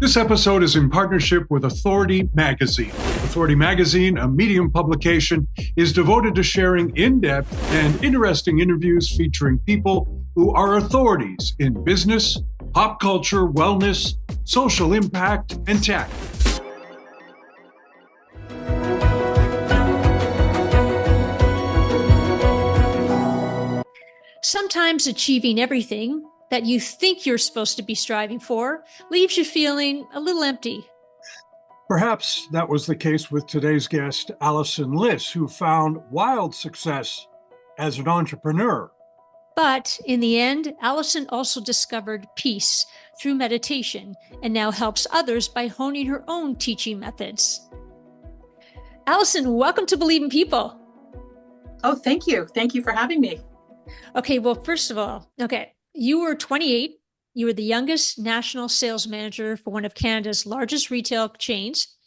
This episode is in partnership with Authority Magazine. Authority Magazine, a Medium publication, is devoted to sharing in-depth and interesting interviews featuring people who are authorities in business, pop culture, wellness, social impact, and tech. Sometimes achieving everything that you think you're supposed to be striving for leaves you feeling a little empty. Perhaps that was the case with today's guest, Allison Liss, who found wild success as an entrepreneur. But in the end, Allison also discovered peace through meditation and now helps others by honing her own teaching methods. Allison, welcome to Believe in People. Oh, thank you. Thank you for having me. Okay, well, first of all, you were 28. You were the youngest national sales manager for one of Canada's largest retail chains.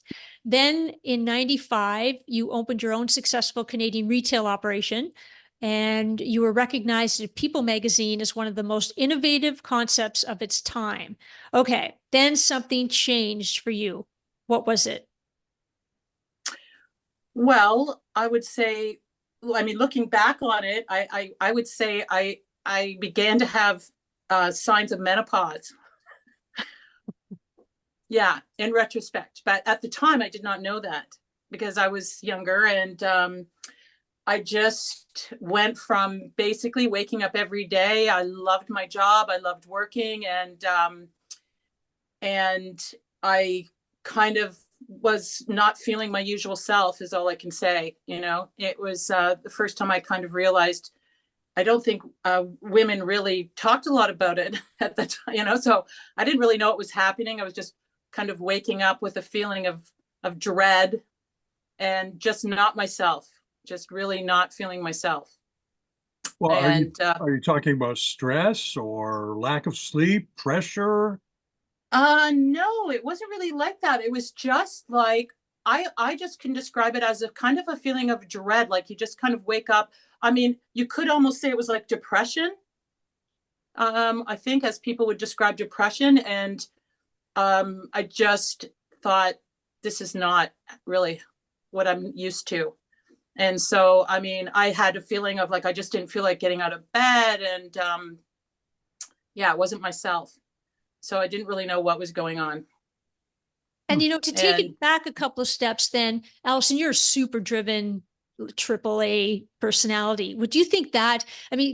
Then in 95, you opened your own successful Canadian retail operation, and you were recognized in People magazine as one of the most innovative concepts of its time. Okay, then something changed for you. What was it? Well, I would say, looking back on it, I would say I began to have signs of menopause. Yeah, in retrospect. But at the time, I did not know that because I was younger, and I just went from basically waking up every day. I loved my job. I loved working, and I kind of was not feeling my usual self, is all I can say. It was the first time I kind of realized I don't think women really talked a lot about it at the time, so I didn't really know what was happening. I was just kind of waking up with a feeling of dread and just not myself, just really not feeling myself. Well, are you talking about stress or lack of sleep, pressure? No, it wasn't really like that. It was just like, I just can describe it as a kind of a feeling of dread. Like you just kind of wake up. I mean, you could almost say it was like depression. I think as people would describe depression. And I just thought, this is not really what I'm used to. And so, I had a feeling of like, I just didn't feel like getting out of bed. And it wasn't myself. So I didn't really know what was going on. And, to take it back a couple of steps, then, Allison, you're a super driven AAA personality. Would you think that,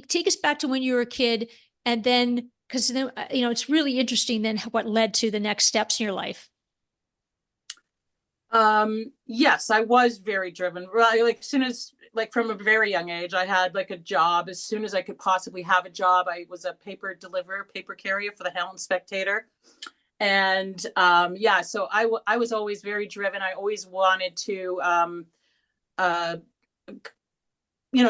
take us back to when you were a kid, and then, because then, it's really interesting then what led to the next steps in your life. Yes, I was very driven. Like as soon as, like from a very young age, I had like a job. As soon as I could possibly have a job, I was a paper carrier for the Hamilton Spectator. And so I was always very driven. I always wanted to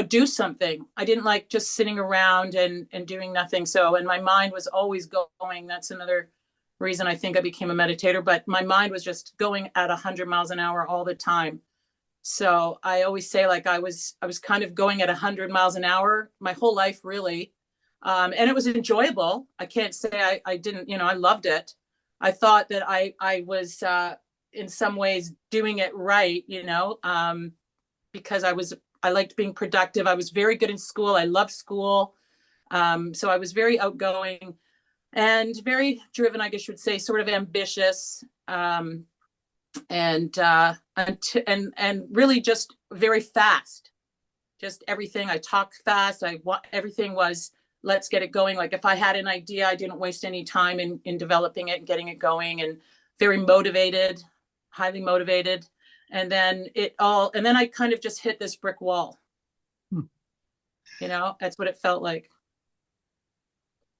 do something. I didn't like just sitting around and doing nothing. So, and my mind was always going. That's another reason I think I became a meditator, but my mind was just going at 100 miles an hour all the time. So I always say, like, I was kind of going at 100 miles an hour my whole life, really. And it was enjoyable. I can't say I didn't, I loved it. I thought that I was in some ways doing it right, because I liked being productive. I was very good in school. I loved school. So I was very outgoing and very driven, I guess you would say, sort of ambitious, and really just very fast. Just everything. I talked fast. Everything was, let's get it going. Like if I had an idea, I didn't waste any time in developing it and getting it going, and very motivated, highly motivated. And then I kind of just hit this brick wall. That's what it felt like.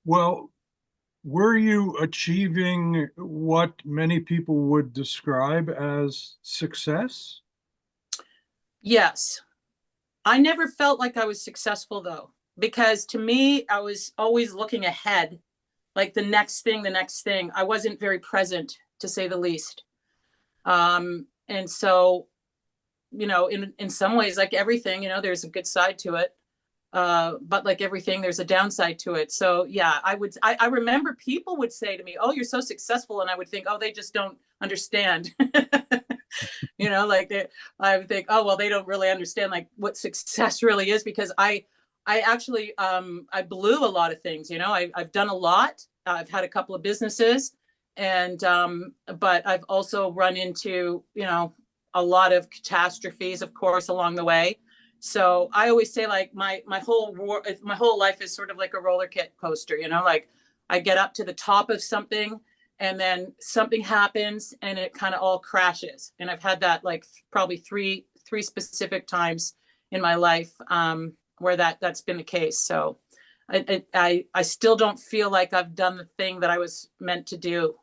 Well, were you achieving what many people would describe as success? Yes. I never felt like I was successful, though, because to me, I was always looking ahead, like the next thing. I wasn't very present, to say the least. And so, in some ways, like everything, there's a good side to it. But like everything, there's a downside to it. So yeah, I remember people would say to me, "Oh, you're so successful," and I would think, "Oh, they just don't understand." Like I would think, "Oh, well, they don't really understand like what success really is," because I actually, I blew a lot of things. I've done a lot. I've had a couple of businesses, and but I've also run into, a lot of catastrophes, of course, along the way. So I always say, like, my whole life is sort of like a roller coaster. Like I get up to the top of something, and then something happens, and it kind of all crashes. And I've had that like probably three specific times in my life, where that's been the case. So I still don't feel like I've done the thing that I was meant to do,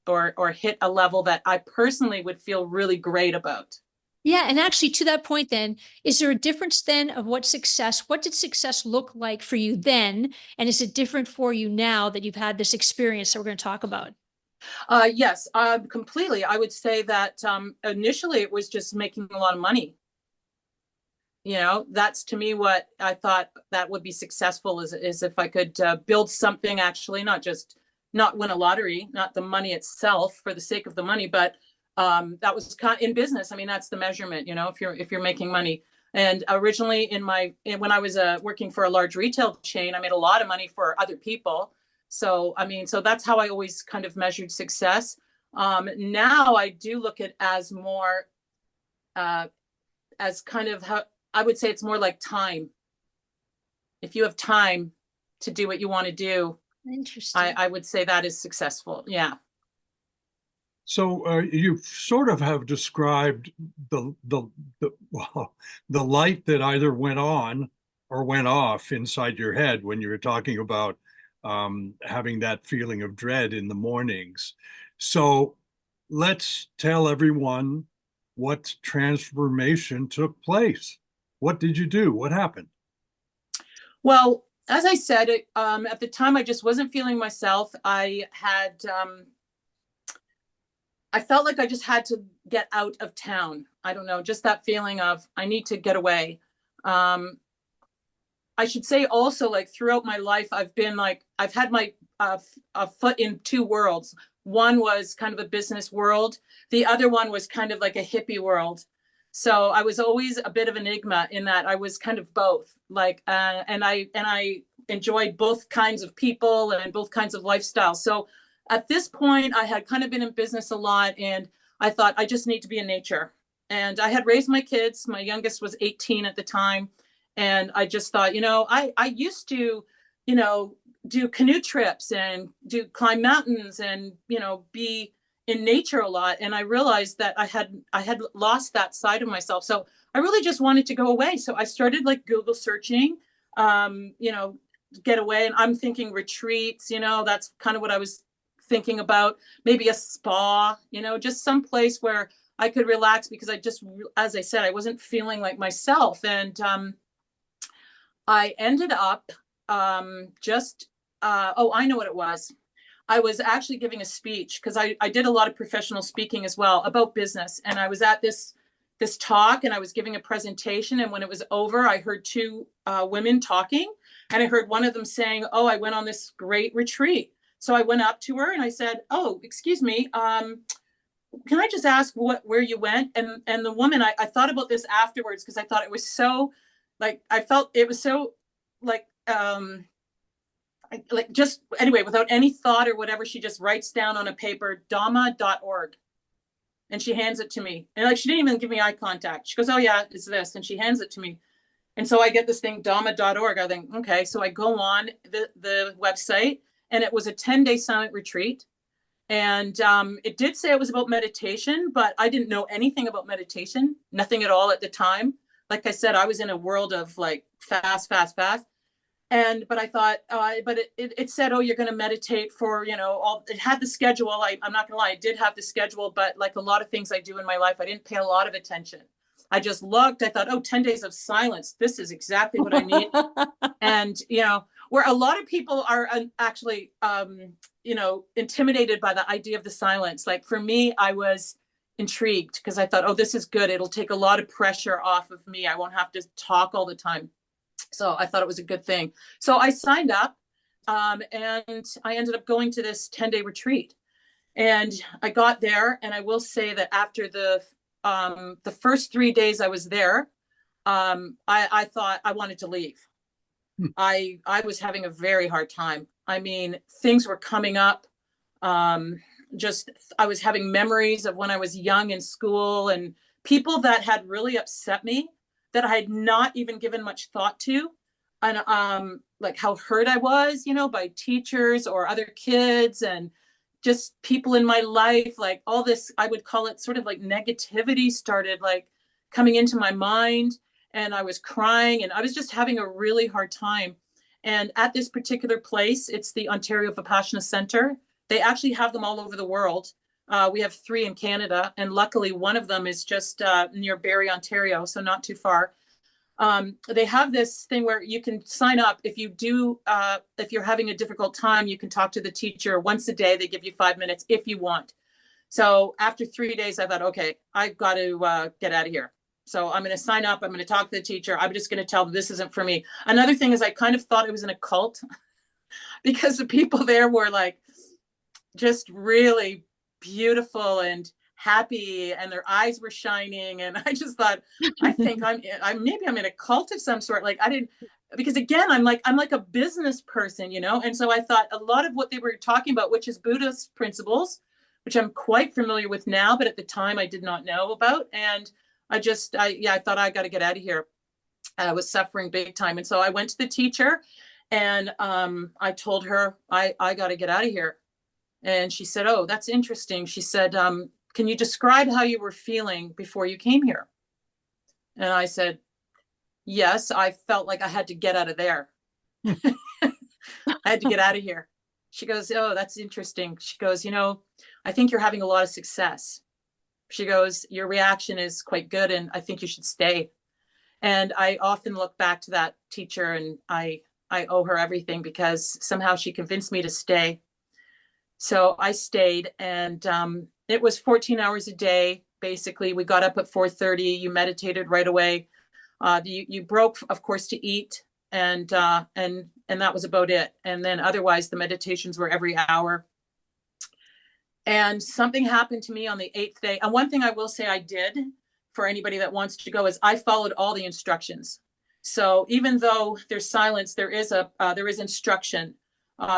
or hit a level that I personally would feel really great about. Yeah. And actually, to that point, then, is there a difference then of what did success look like for you then? And is it different for you now that you've had this experience that we're going to talk about? Yes, completely. I would say that initially it was just making a lot of money. That's to me what I thought that would be successful, is if I could build something, actually, not win a lottery, not the money itself for the sake of the money, but that was in business. I mean, that's the measurement, if you're making money. And originally when I was working for a large retail chain, I made a lot of money for other people. So, I mean, so that's how I always kind of measured success. Now I do look at as more, as kind of how I would say it's more like time. If you have time to do what you want to do, Interesting. I would say that is successful. Yeah. So you sort of have described well, the light that either went on or went off inside your head when you were talking about having that feeling of dread in the mornings. So let's tell everyone what transformation took place. What did you do? What happened? Well, as I said, at the time, I just wasn't feeling myself. I felt like I just had to get out of town. I don't know, just that feeling of I need to get away. I should say also, like, throughout my life, I've had my a foot in two worlds. One was kind of a business world. The other one was kind of like a hippie world. So I was always a bit of an enigma in that I was kind of both. Like, and I enjoyed both kinds of people and both kinds of lifestyles. So at this point, I had kind of been in business a lot, and I thought I just need to be in nature. And I had raised my kids. My youngest was 18 at the time. And I just thought, I used to, do canoe trips and climb mountains and, be in nature a lot. And I realized that I had lost that side of myself. So I really just wanted to go away. So I started like Google searching, get away. And I'm thinking retreats, that's kind of what I was thinking about. Maybe a spa, just some place where I could relax, because as I said, I wasn't feeling like myself. And I ended up I know what it was. I was actually giving a speech, because I did a lot of professional speaking as well about business. And I was at this talk, and I was giving a presentation. And when it was over, I heard two women talking, and I heard one of them saying, "Oh, I went on this great retreat." So I went up to her and I said, "Oh, excuse me. Can I just ask where you went?" And the woman, I thought about this afterwards, because I thought it was so, like, I felt it was so like, just anyway, without any thought or whatever, she just writes down on a paper, dhamma.org. And she hands it to me. And like, she didn't even give me eye contact. She goes, "Oh yeah, it's this." And she hands it to me. And so I get this thing, dhamma.org. I think, okay. So I go on the website, and it was a 10-day silent retreat. And it did say it was about meditation, but I didn't know anything about meditation, nothing at all at the time. Like I said, I was in a world of like fast. But I thought, but it said, "Oh, you're going to meditate for, it had the schedule." I'm not going to lie, I did have the schedule, but like a lot of things I do in my life, I didn't pay a lot of attention. I just looked, I thought, oh, 10 days of silence. This is exactly what I need. And, where a lot of people are actually, intimidated by the idea of the silence. Like for me, I was intrigued, because I thought, oh, this is good. It'll take a lot of pressure off of me. I won't have to talk all the time. So I thought it was a good thing. So I signed up, and I ended up going to this 10-day retreat. And I got there, and I will say that after the first 3 days I was there, I thought I wanted to leave. I was having a very hard time. I mean, things were coming up. Just I was having memories of when I was young in school, and people that had really upset me that I had not even given much thought to, and like how hurt I was, by teachers or other kids, and just people in my life, like all this, I would call it sort of like negativity started like coming into my mind, and I was crying, and I was just having a really hard time. And at this particular place, it's the Ontario Vipassana Center. They actually have them all over the world. We have 3 in Canada, and luckily one of them is just near Barrie, Ontario, so not too far. They have this thing where you can sign up. If you're having a difficult time, you can talk to the teacher once a day. They give you 5 minutes if you want. So after 3 days, I thought, okay, I've got to get out of here. So I'm going to sign up. I'm going to talk to the teacher. I'm just going to tell them this isn't for me. Another thing is I kind of thought it was in a cult because the people there were like just really beautiful and happy, and their eyes were shining. And I just thought, I think maybe I'm in a cult of some sort. Like I didn't, because again, I'm like a business person, And so I thought a lot of what they were talking about, which is Buddhist principles, which I'm quite familiar with now, but at the time I did not know about. And I thought I got to get out of here. I was suffering big time. And so I went to the teacher, and I told her, I got to get out of here. And she said, oh, that's interesting. She said, can you describe how you were feeling before you came here? And I said, yes, I felt like I had to get out of there. I had to get out of here. She goes, oh, that's interesting. She goes, I think you're having a lot of success. She goes, your reaction is quite good, and I think you should stay. And I often look back to that teacher, and I owe her everything, because somehow she convinced me to stay. So I stayed, and it was 14 hours a day. Basically, we got up at 4:30. You meditated right away. You broke, of course, to eat, and that was about it. And then otherwise, the meditations were every hour. And something happened to me on the 8th day. And one thing I will say I did for anybody that wants to go is I followed all the instructions. So even though there's silence, there is instruction.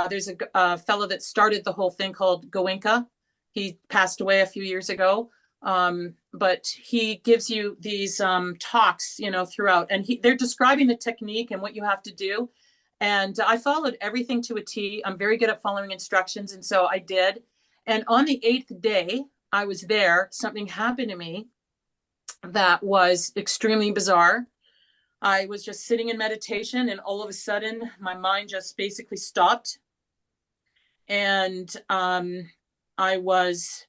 There's a fellow that started the whole thing called Goenka. He passed away a few years ago. But he gives you these talks, throughout, and they're describing the technique and what you have to do. And I followed everything to a T. I'm very good at following instructions. And so I did. And on the 8th day, I was there. Something happened to me that was extremely bizarre. I was just sitting in meditation, and all of a sudden, my mind just basically stopped. And I was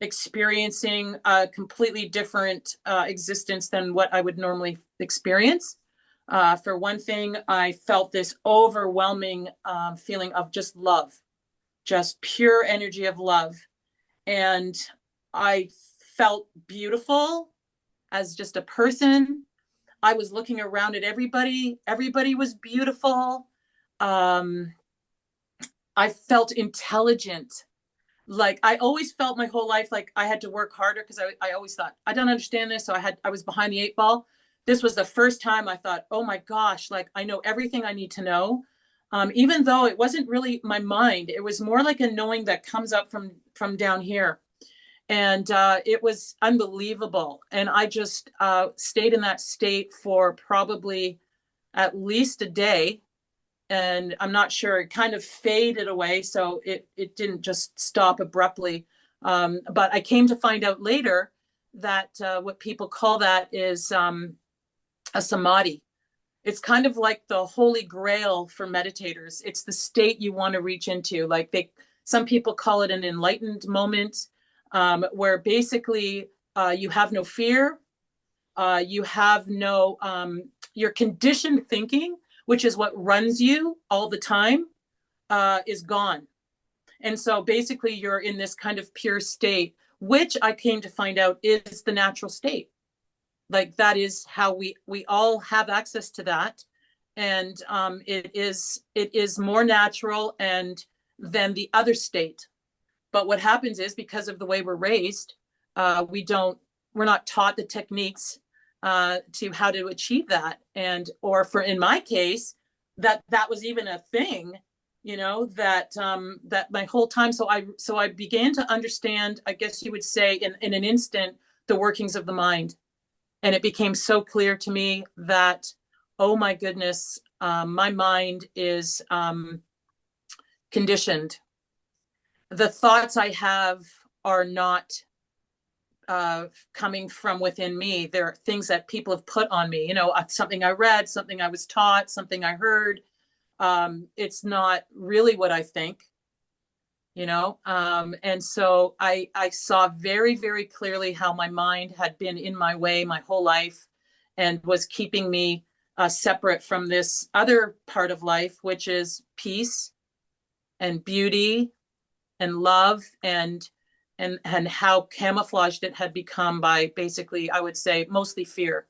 experiencing a completely different existence than what I would normally experience. For one thing, I felt this overwhelming feeling of just love, just pure energy of love. And I felt beautiful as just a person. I was looking around at everybody. Everybody was beautiful. I felt intelligent. Like I always felt my whole life like I had to work harder, because I always thought, I don't understand this. So I was behind the 8 ball. This was the first time I thought, oh my gosh, like I know everything I need to know. Even though it wasn't really my mind, it was more like a knowing that comes up from down here. And it was unbelievable. And I just stayed in that state for probably at least a day. And I'm not sure, it kind of faded away. So it didn't just stop abruptly. But I came to find out later that what people call that is a samadhi. It's kind of like the holy grail for meditators. It's the state you want to reach into. Like some people call it an enlightened moment, where basically you have no fear. You have no, your conditioned thinking, which is what runs you all the time, is gone. And so basically you're in this kind of pure state, which I came to find out is the natural state. Like that is how we all have access to that. And it is more natural and than the other state. But what happens is, because of the way we're raised, we're not taught the techniques to how to achieve that. And, or for, in my case, that was even a thing, that my whole time. So I began to understand, I guess you would say, in an instant, the workings of the mind. And it became so clear to me that, oh my goodness, my mind is conditioned. The thoughts I have are not coming from within me. They're things that people have put on me, something I read, something I was taught, something I heard. It's not really what I think, and so I saw very, very clearly how my mind had been in my way my whole life and was keeping me separate from this other part of life, which is peace and beauty and love, and how camouflaged it had become by, basically, I would say, mostly fear.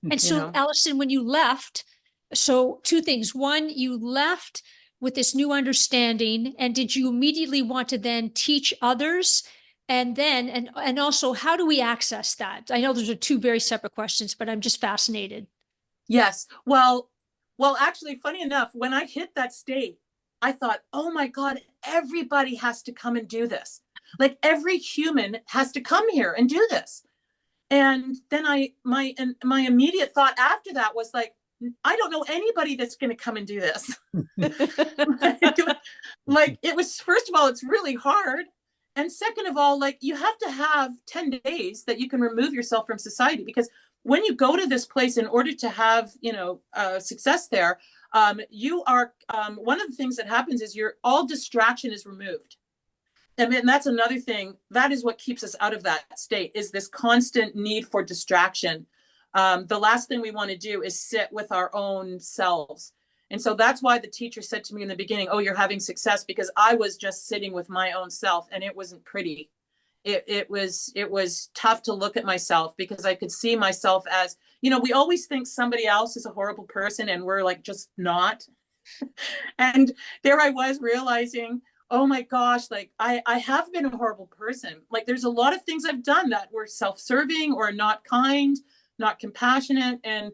And so, Allison, when you left, so two things. One, you left with this new understanding, and did you immediately want to then teach others? And then, and also, how do we access that? I know those are two very separate questions, but I'm just fascinated. Yes. Well, actually, funny enough, when I hit that state, I thought, oh my God, everybody has to come and do this. Like every human has to come here and do this. And then my immediate thought after that was like, I don't know anybody that's going to come and do this. Like, it was, first of all, it's really hard. And second of all, like, you have to have 10 days that you can remove yourself from society, because when you go to this place, in order to have, success there, you are, one of the things that happens is all distraction is removed. And that's another thing. That is what keeps us out of that state, is this constant need for distraction. The last thing we want to do is sit with our own selves. And so that's why the teacher said to me in the beginning, oh, you're having success, because I was just sitting with my own self, and it wasn't pretty. It was tough to look at myself, because I could see myself as, we always think somebody else is a horrible person, and we're like, just not. And there I was realizing, oh my gosh, like I have been a horrible person. Like, there's a lot of things I've done that were self-serving or not kind, not compassionate. And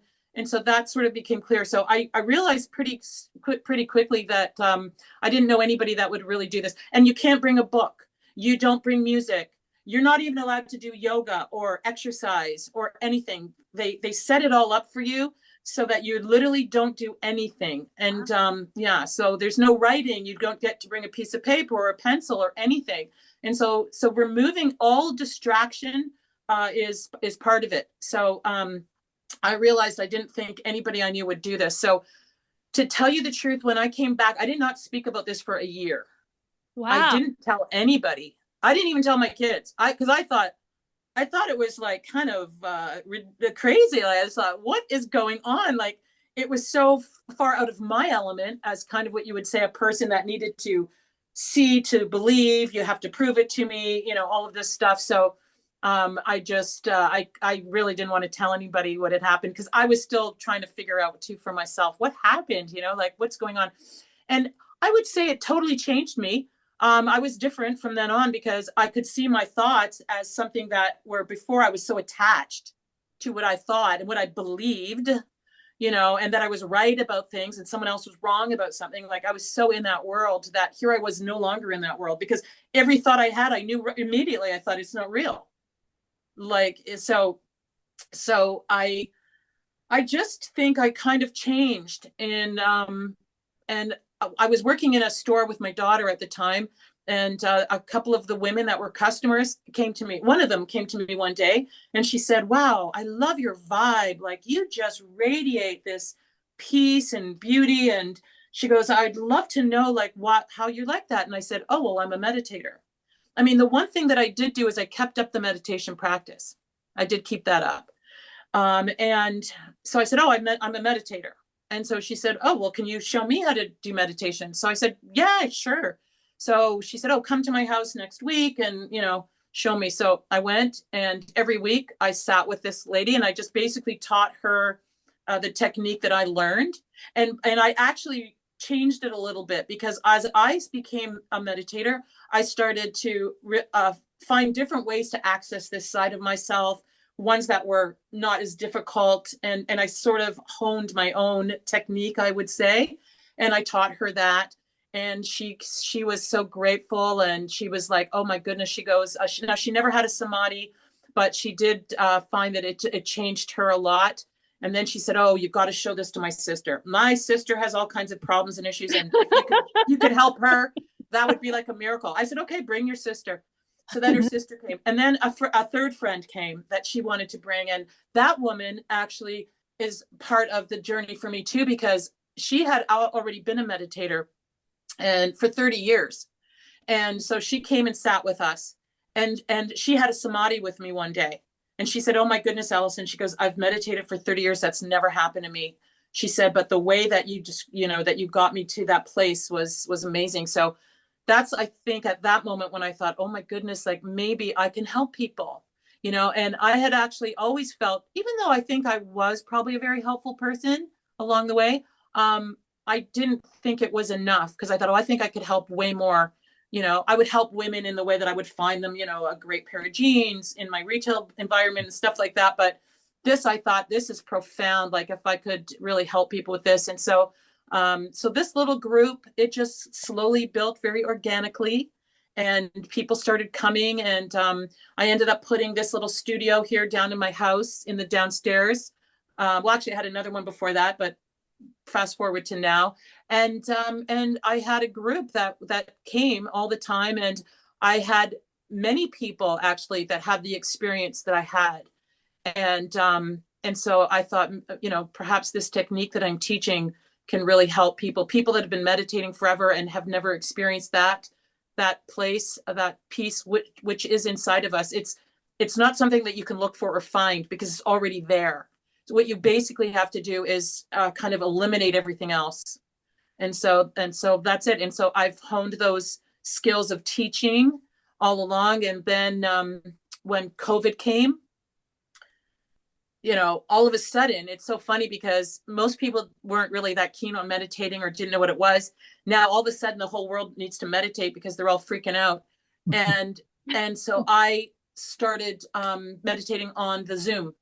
so that sort of became clear. So I realized pretty quickly that I didn't know anybody that would really do this. And you can't bring a book. You don't bring music. You're not even allowed to do yoga or exercise or anything. They set it all up for you so that you literally don't do anything. And so there's no writing. You don't get to bring a piece of paper or a pencil or anything. And so removing all distraction is part of it. So I realized I didn't think anybody I knew would do this. So to tell you the truth, when I came back, I did not speak about this for a year. Wow. I didn't tell anybody. I didn't even tell my kids. Because I thought it was like kind of crazy. Like, I just thought, what is going on? Like, it was so far out of my element as kind of what you would say a person that needed to see to believe. You have to prove it to me, all of this stuff. So I just, I really didn't want to tell anybody what had happened, because I was still trying to figure out too for myself, what happened, like what's going on. And I would say it totally changed me. I was different from then on, because I could see my thoughts as something that were, before I was so attached to what I thought and what I believed, and that I was right about things and someone else was wrong about something. Like, I was so in that world that here I was no longer in that world, because every thought I had, I knew immediately. I thought, it's not real. Like, so I just think I kind of changed. And I was working in a store with my daughter at the time, and a couple of the women that were customers came to me. One of them came to me one day, and she said, wow, I love your vibe. Like, you just radiate this peace and beauty. And she goes, I'd love to know like how you like that. And I said, oh, well, I'm a meditator. I mean, the one thing that I did do is I kept up the meditation practice. I did keep that up. And so I said, oh, I'm a meditator. And so she said, oh, well, can you show me how to do meditation? So I said, yeah, sure. So she said, oh, come to my house next week. And, show me. So I went, and every week I sat with this lady, and I just basically taught her the technique that I learned. And I actually changed it a little bit, because as I became a meditator, I started to find different ways to access this side of myself, ones that were not as difficult. And I sort of honed my own technique, I would say. And I taught her that. And she was so grateful. And she was like, oh my goodness, she goes, now she never had a samadhi, but she did find that it changed her a lot. And then she said, oh, you've got to show this to my sister. My sister has all kinds of problems and issues. And if you could help her, that would be like a miracle. I said, okay, bring your sister. So then her sister came. And then a third friend came that she wanted to bring. And that woman actually is part of the journey for me too, because she had already been a meditator and for 30 years. And so she came and sat with us. And she had a samadhi with me one day. And she said, oh my goodness, Allison, she goes, I've meditated for 30 years. That's never happened to me. She said, but the way that you just, that you got me to that place was amazing. So that's, I think at that moment when I thought, oh my goodness, like maybe I can help people, and I had actually always felt, even though I think I was probably a very helpful person along the way, I didn't think it was enough, because I thought, oh, I think I could help way more. I would help women in the way that I would find them, a great pair of jeans in my retail environment and stuff like that. But this, I thought, this is profound. Like if I could really help people with this. And so, so this little group, it just slowly built very organically, and people started coming. And I ended up putting this little studio here down in my house in the downstairs. Well, actually I had another one before that, but fast forward to now. And I had a group that came all the time, and I had many people actually that had the experience that I had. And so I thought, perhaps this technique that I'm teaching can really help people that have been meditating forever and have never experienced that place, that peace, which is inside of us. It's not something that you can look for or find, because it's already there. So what you basically have to do is kind of eliminate everything else. And so that's it. And so I've honed those skills of teaching all along. And then when COVID came, all of a sudden, it's so funny because most people weren't really that keen on meditating or didn't know what it was. Now, all of a sudden, the whole world needs to meditate because they're all freaking out. And so I started meditating on the Zoom.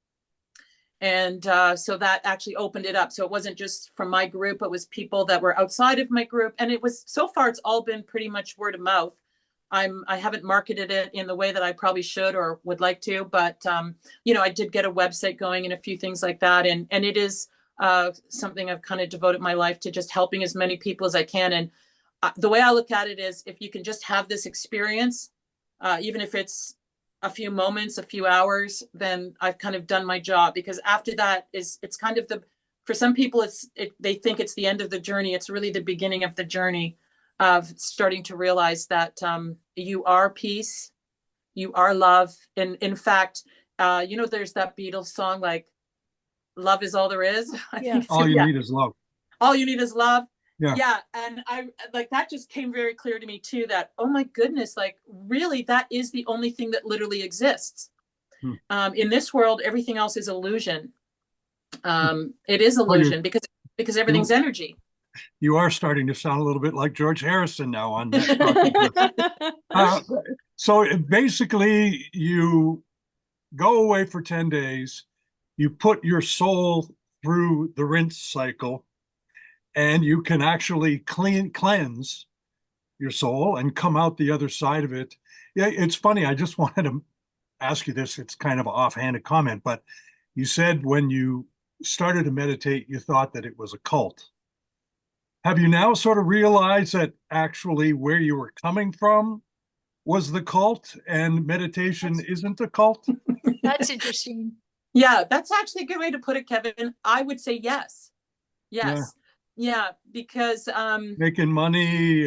And so that actually opened it up. So it wasn't just from my group, it was people that were outside of my group. And it was, so far, it's all been pretty much word of mouth. I haven't marketed it in the way that I probably should or would like to, but I did get a website going and a few things like that. And it is something I've kind of devoted my life to, just helping as many people as I can. And the way I look at it is, if you can just have this experience, even if it's a few moments, a few hours, then I've kind of done my job. Because after that it's kind of for some people, they think it's the end of the journey. It's really the beginning of the journey of starting to realize that you are peace, you are love. And in fact, there's that Beatles song, like, love is all there is. Yeah. All you need is love. All you need is love. Yeah. And I like, that just came very clear to me too, that, oh my goodness, like really, that is the only thing that literally exists. In this world, everything else is illusion. It is illusion because everything's energy. You are starting to sound a little bit like George Harrison now on that. So basically, you go away for 10 days, you put your soul through the rinse cycle, and you can actually cleanse your soul and come out the other side of it. Yeah, it's funny. I just wanted to ask you this. It's kind of an offhanded comment, but you said when you started to meditate, you thought that it was a cult. Have you now sort of realized that actually where you were coming from was the cult, and meditation isn't a cult? That's interesting. Yeah, that's actually a good way to put it, Kevin. I would say yes. Yes. Yeah, because making money,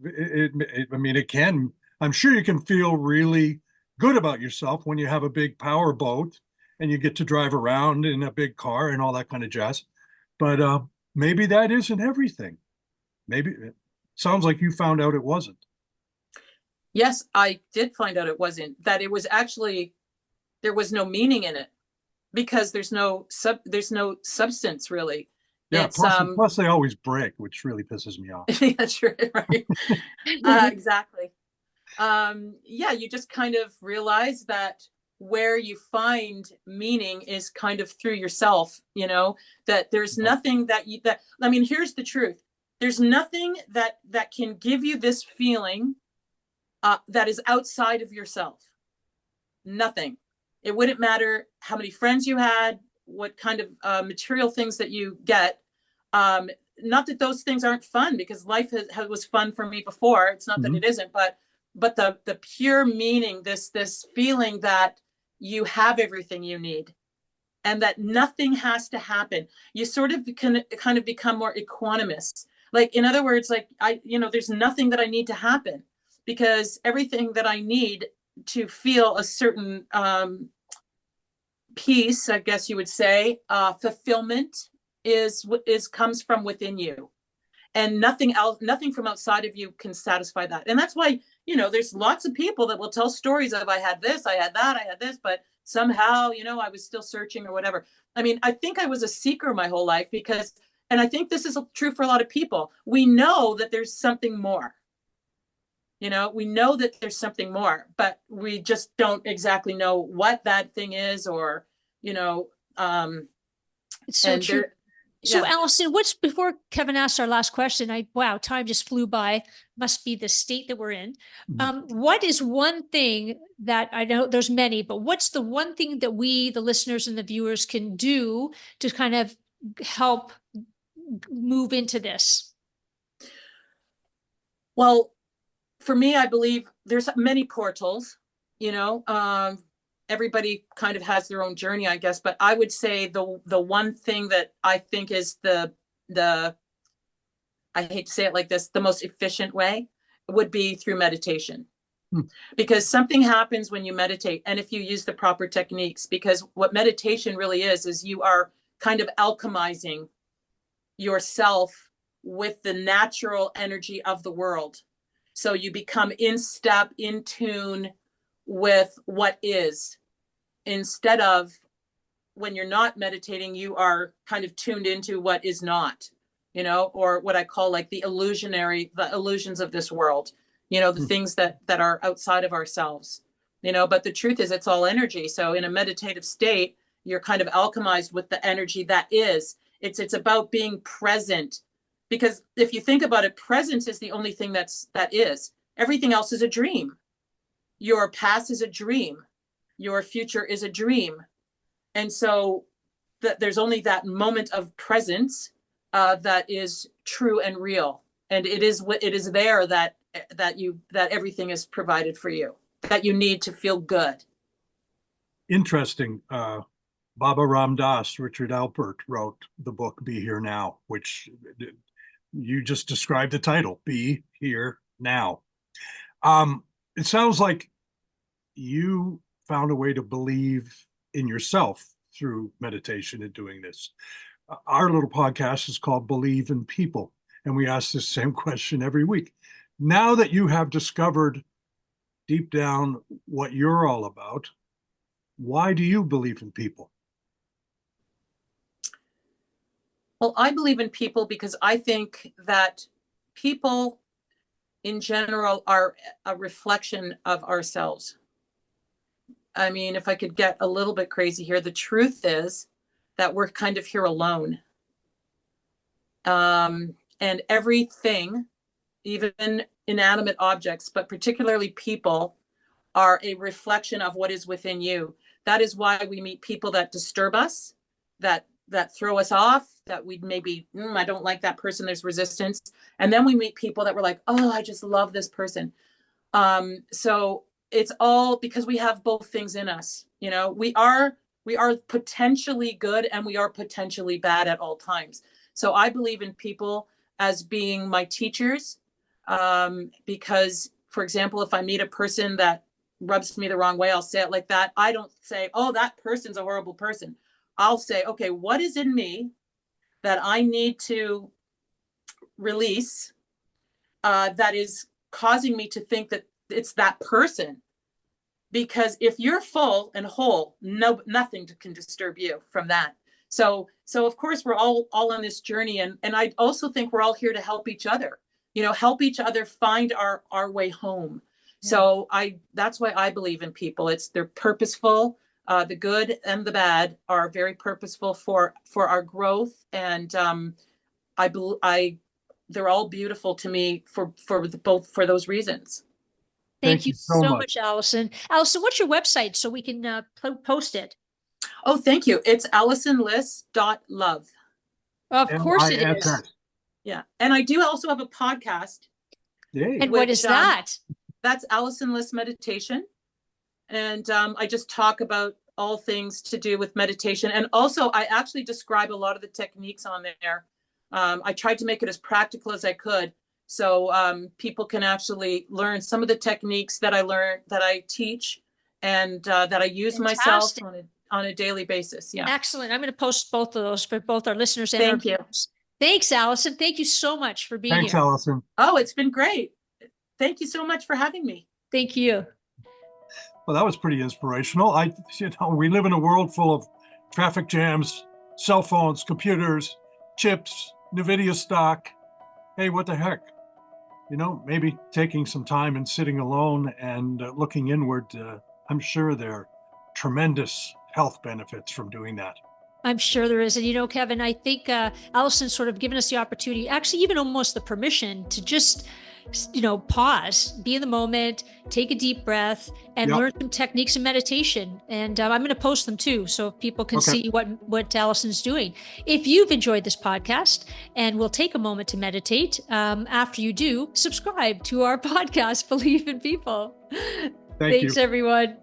it can, I'm sure you can feel really good about yourself when you have a big power boat and you get to drive around in a big car and all that kind of jazz. But maybe that isn't everything. Maybe it sounds like you found out it wasn't. Yes, I did find out it wasn't, that it was actually, there was no meaning in it because there's no substance really. Yeah, It's plus they always break, which really pisses me off. yeah, sure, right. Exactly. Yeah, you just kind of realize that where you find meaning is kind of through yourself, that there's nothing I mean, here's the truth. There's nothing that can give you this feeling that is outside of yourself. Nothing. It wouldn't matter how many friends you had, what kind of material things that you get. Not that those things aren't fun, because life was fun for me before. It's not that it isn't, but the pure meaning, this feeling that you have everything you need and that nothing has to happen. You sort of kind of become more equanimous. Like, in other words, like there's nothing that I need to happen, because everything that I need to feel a certain peace, I guess you would say, fulfillment is comes from within you, and nothing else, nothing from outside of you can satisfy that. And that's why there's lots of people that will tell stories of, I had this, I had that, I had this, but somehow I was still searching or whatever. I mean, I think I was a seeker my whole life, because, and I think this is true for a lot of people, we know that there's something more. We know that there's something more, but we just don't exactly know what that thing is, or It's so true. So, yeah. Allison, before Kevin asked our last question, wow, time just flew by. Must be the state that we're in. What is one thing that, I know there's many, but what's the one thing that we, the listeners and the viewers, can do to kind of help move into this? Well, for me, I believe there's many portals, everybody kind of has their own journey, I guess, but I would say the one thing that I think is the I hate to say it like this, the most efficient way would be through meditation. Because something happens when you meditate, and if you use the proper techniques, because what meditation really is you are kind of alchemizing yourself with the natural energy of the world. So you become in step, in tune with what is, instead of, when you're not meditating, you are kind of tuned into what is not, or what I call like the illusions of this world, the things that are outside of ourselves, but the truth is it's all energy. So in a meditative state, you're kind of alchemized with the energy that is. It's about being present, because if you think about it, presence is the only thing that is. Everything else is a dream. Your past is a dream. Your future is a dream. And so there's only that moment of presence that is true and real. And it is there that everything is provided for you, that you need to feel good. Interesting. Baba Ram Dass, Richard Alpert wrote the book Be Here Now, which you just described the title, Be Here Now. It sounds like you found a way to believe in yourself through meditation and doing this. Our little podcast is called Believe in People, and we ask this same question every week. Now that you have discovered deep down what you're all about, why do you believe in people? Well, I believe in people because I think that people in general are a reflection of ourselves. I mean, if I could get a little bit crazy here, the truth is that we're kind of here alone. And everything, even inanimate objects, but particularly people, are a reflection of what is within you. That is why we meet people that disturb us, that throw us off, that we maybe, I don't like that person, there's resistance. And then we meet people that we're like, oh, I just love this person. So it's all because we have both things in us. We are potentially good and we are potentially bad at all times. So I believe in people as being my teachers, because, for example, if I meet a person that rubs me the wrong way, I'll say it like that. I don't say, oh, that person's a horrible person. I'll say, okay, what is in me that I need to release that is causing me to think that it's that person. Because if you're full and whole, nothing can disturb you from that. So of course we're all on this journey, and I also think we're all here to help each other, help each other find our way home. Yeah. So that's why I believe in people. They're purposeful. The good and the bad are very purposeful for our growth, and they're all beautiful to me for those reasons. Thank you so much, Allison. Allison, what's your website so we can post it? Oh, thank you. It's AllisonLiss.love. Of course it is. Yeah. And I do also have a podcast. Yay. And what is that? That's Allison Liss Meditation. And I just talk about all things to do with meditation. And also, I actually describe a lot of the techniques on there. I tried to make it as practical as I could, so people can actually learn some of the techniques that I teach, and that I use myself on a daily basis. Yeah. Excellent. I'm going to post both of those for both our listeners and Thank our you. viewers. Thanks, Allison. Thank you so much for being here. Thanks, Allison. Oh, it's been great. Thank you so much for having me. Thank you. Well, that was pretty inspirational. We live in a world full of traffic jams, cell phones, computers, chips, NVIDIA stock. Hey, what the heck? Maybe taking some time and sitting alone and looking inward, I'm sure there are tremendous health benefits from doing that. I'm sure there is. And Kevin, I think Allison's sort of given us the opportunity, actually even almost the permission to just, pause, be in the moment, take a deep breath, and learn some techniques in meditation. And I'm going to post them too, so people can see what Allison's doing. If you've enjoyed this podcast and will take a moment to meditate, after you do, subscribe to our podcast, Believe in People. Thanks, everyone.